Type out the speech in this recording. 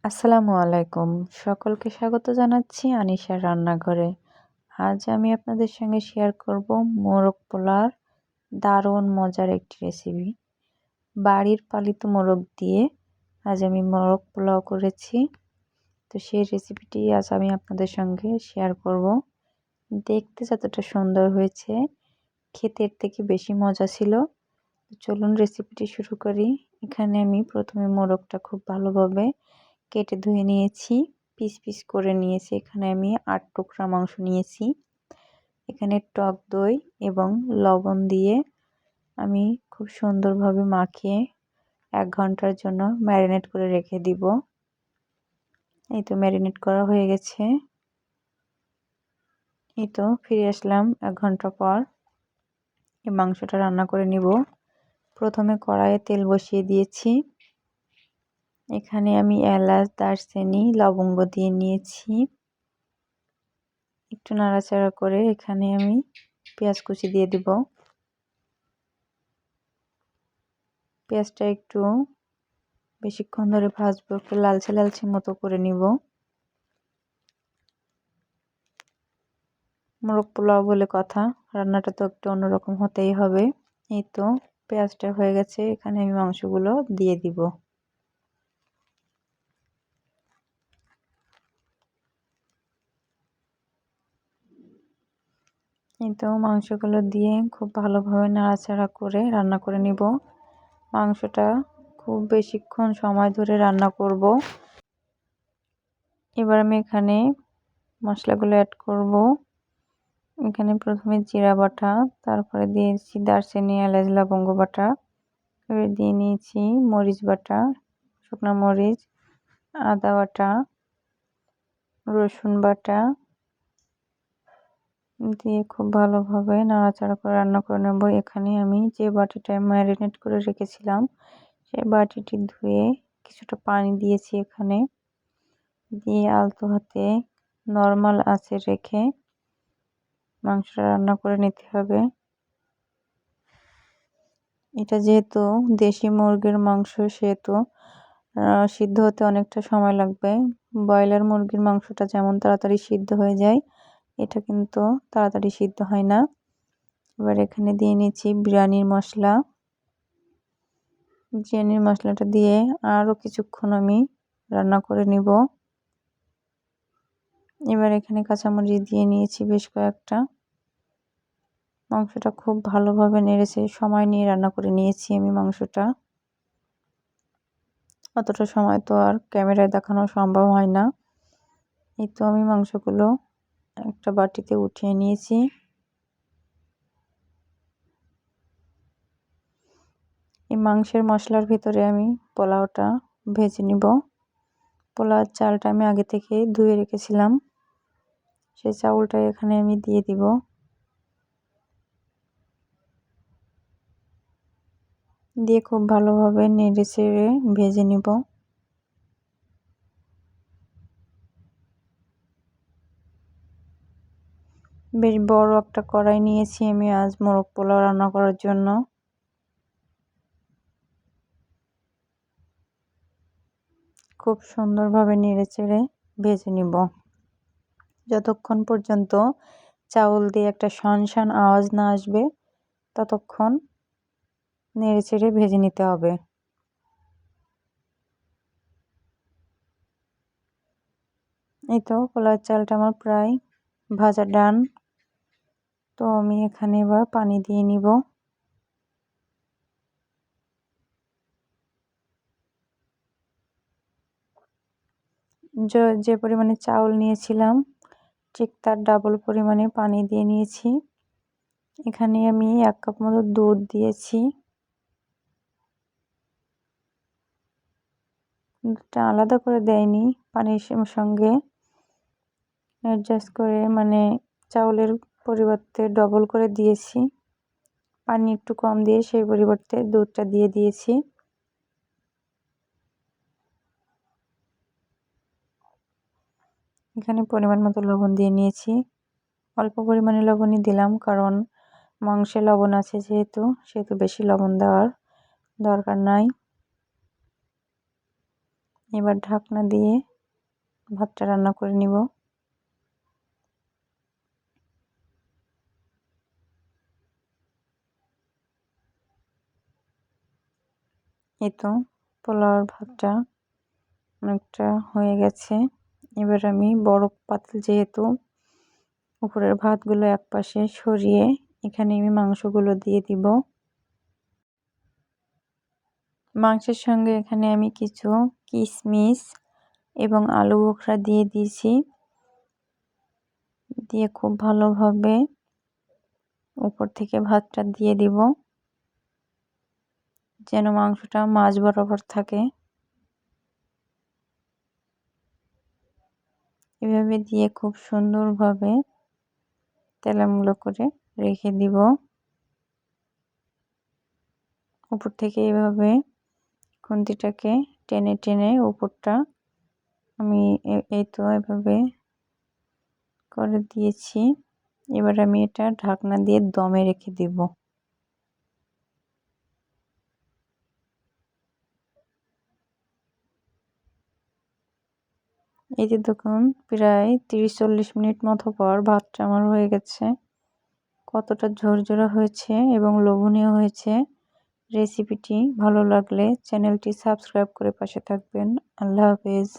আসসালামু আলাইকুম। সকলকে স্বাগত জানাচ্ছি আনিশার রান্নাঘরে। আজ আমি আপনাদের সঙ্গে শেয়ার করব মোরগ পোলাওর দারুণ মজার একটি রেসিপি। বাড়ির পালিত মোরগ দিয়ে আজ আমি মোরগ পোলাও করেছি। তো সেই রেসিপিটি আজ আমি আপনাদের সঙ্গে শেয়ার করব। দেখতে যতটা সুন্দর হয়েছে, খেতে এর থেকে বেশি মজা ছিল। চলুন রেসিপিটি শুরু করি। এখানে আমি প্রথমে মোরগটা খুব ভালোভাবে কেটে ধুয়ে নিয়েছি, পিস পিস করে নিয়েছি। এখানে আমি 8 টুকরা মাংস নিয়েছি। এখানে টক দই এবং লবণ দিয়ে আমি খুব সুন্দরভাবে মাখিয়ে 1 ঘন্টার জন্য ম্যারিনেট করে রেখে দিব। এই তো ম্যারিনেট করা হয়ে গেছে। এই তো ফিরে আসলাম 1 ঘন্টা পর। এই মাংসটা রান্না করে নিব। প্রথমে কড়াইয়ে তেল বসিয়ে দিয়েছি। এখানে আমি এলাচ, দারচিনি, লবঙ্গ দিয়ে নিয়েছি। একটু নাড়াচাড়া করে এখানে আমি পেঁয়াজ কুচি দিয়ে দিব। পেঁয়াজটা একটু বেশিক্ষণ ধরে ভাজবো, একটু লালচে লালচে মতো করে নিব। মোরগ পোলাও বলে কথা, রান্নাটা তো একটু অন্যরকম হতেই হবে। এই তো পেঁয়াজটা হয়ে গেছে, এখানে আমি মাংসগুলো দিয়ে দিব। এই তো মাংসগুলো দিয়ে খুব ভালোভাবে নাড়াচাড়া করে রান্না করে নিব। মাংসটা খুব বেশিক্ষণ সময় ধরে রান্না করব। এবার আমি এখানে মশলাগুলো অ্যাড করব। এখানে প্রথমে জিরা বাটা, তারপরে দিয়েছি দারচিনি, এলাচ, লবঙ্গ বাটা। এবার দিয়ে নিয়েছি মরিচ বাটা, শুকনো মরিচ, আদা বাটা, রসুন বাটা দিয়ে খুব ভালোভাবে নাড়াচাড়া করে রান্না করে নেব। এখানে আমি যে বাটিটা ম্যারিনেট করে রেখেছিলাম সেই বাটিটি ধুয়ে কিছুটা পানি দিয়েছি। এখানে দিয়ে আলতো হাতে নর্মাল আঁচে রেখে মাংসটা রান্না করে নিতে হবে। এটা যেহেতু দেশি মুরগির মাংস, সেহেতু সিদ্ধ হতে অনেকটা সময় লাগবে। ব্রয়লার মুরগির মাংসটা যেমন তাড়াতাড়ি সিদ্ধ হয়ে যায়, এটা কিন্তু তাড়াতাড়ি সিদ্ধ হয় না। এবার এখানে দিয়ে নিচ্ছি বিরিয়ানির মশলা। বিরিয়ানির মশলাটা দিয়ে আরও কিছুক্ষণ আমি রান্না করে নিব। এবার এখানে কাঁচামরিচ দিয়ে নিয়েছি বেশ কয়েকটা। মাংসটা খুব ভালোভাবে নেড়েছে, সময় নিয়ে রান্না করে নিয়েছি আমি মাংসটা। অতটা সময় তো আর ক্যামেরায় দেখানো সম্ভব হয় না। এই তো আমি মাংসগুলো একটা বাটিতে উঠিয়ে নিয়েছি। এই মাংসের মশলার ভিতরে আমি পোলাওটা ভেজে নিব। পোলাওর চালটা আমি আগে থেকে ধুয়ে রেখেছিলাম, সেই চাউলটা এখানে আমি দিয়ে দিব। দিয়ে খুব ভালোভাবে নেড়ে চেড়ে ভেজে নিব। বেশ বড় একটা কড়াই নিয়েছি আমি আজ মোরগ পোলাও রান্না করার জন্য। খুব সুন্দরভাবে নেড়ে চেড়ে ভেজে নিব যতক্ষণ পর্যন্ত চাউল দিয়ে একটা শান আওয়াজ না আসবে, ততক্ষণ নেড়ে চেড়ে ভেজে নিতে হবে। এই তো পোলাওর চালটা আমার প্রায় ভাজা ডান। তো আমি এখানে এবার পানি দিয়ে নিব। যে পরিমাণে চাউল নিয়েছিলাম ঠিক তার ডাবল পরিমাণে পানি দিয়ে নিয়েছি। এখানে আমি 1 কাপ মতো দুধ দিয়েছি। দুধটা আলাদা করে দেয়নি, পানির সঙ্গে অ্যাডজাস্ট করে, মানে চাউলের পরিবর্তে ডবল করে দিয়েছি। পানি একটু কম দিয়ে সেই পরিবর্তে দুধটা দিয়ে দিয়েছি। এখানে পরিমাণ মতো লবণ দিয়ে নিয়েছি। অল্প পরিমাণে লবণই দিলাম, কারণ মাংসে লবণ আছে যেহেতু বেশি লবণ দেওয়ার দরকার নাই। এবার ঢাকনা দিয়ে ভাতটা রান্না করে নিব। এই তো পোলাওর ভাতটা অনেকটা হয়ে গেছে। এবার আমি বড় পাতিল, যেহেতু উপরের ভাতগুলো একপাশে সরিয়ে এখানে আমি মাংসগুলো দিয়ে দিব। মাংসের সঙ্গে এখানে আমি কিছু কিশমিশ এবং আলু বোখরা দিয়ে দিয়েছি। দিয়ে খুব ভালোভাবে উপর থেকে ভাতটা দিয়ে দিব, যেন মাংসটা মাঝ বরাবর থাকে। এভাবে দিয়ে খুব সুন্দরভাবে তেলামুলো করে রেখে দিব। উপর থেকে এভাবে খুন্তিটাকে টেনে টেনে উপরটা আমি এই তো এভাবে করে দিয়েছি। এবার আমি এটা ঢাকনা দিয়ে দমে রেখে দিব। এই যে দেখুন, প্রায় 30-40 মিনিট মতো পর ভাতটা আমার হয়ে গেছে। কতটা ঝরঝরা হয়েছে এবং লোভনীয় হয়েছে। রেসিপিটি ভালো লাগলে চ্যানেলটি সাবস্ক্রাইব করে পাশে থাকবেন। আল্লাহ হাফেজ।